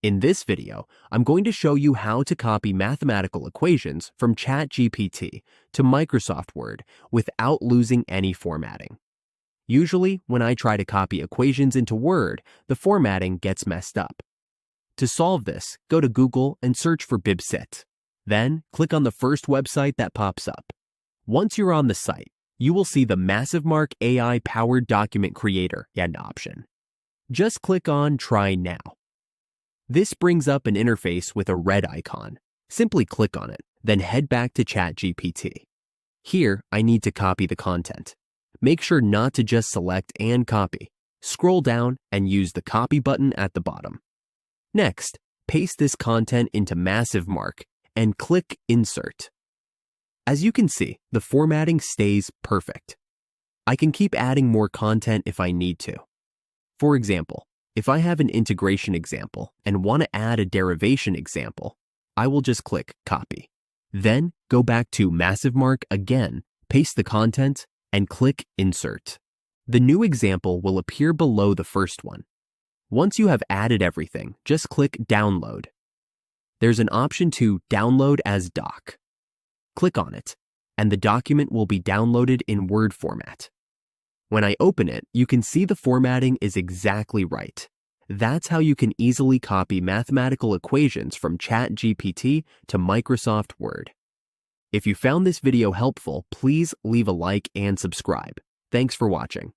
In this video, I'm going to show you how to copy mathematical equations from ChatGPT to Microsoft Word without losing any formatting. Usually, when I try to copy equations into Word, the formatting gets messed up. To solve this, go to Google and search for bibsit. Then, click on the first website that pops up. Once you're on the site, you will see the MassiveMark AI-powered document creator option. Just click on Try Now. This brings up an interface with a red icon. Simply click on it, then head back to ChatGPT. Here, I need to copy the content. Make sure not to just select and copy. Scroll down and use the copy button at the bottom. Next, paste this content into MassiveMark and click Insert. As you can see, the formatting stays perfect. I can keep adding more content if I need to. For example, if I have an integration example and want to add a derivation example, I will just click Copy. Then go back to MassiveMark again, paste the content, and click Insert. The new example will appear below the first one. Once you have added everything, just click Download. There's an option to Download as Doc. Click on it, and the document will be downloaded in Word format. When I open it, you can see the formatting is exactly right. That's how you can easily copy mathematical equations from ChatGPT to Microsoft Word. If you found this video helpful, please leave a like and subscribe. Thanks for watching.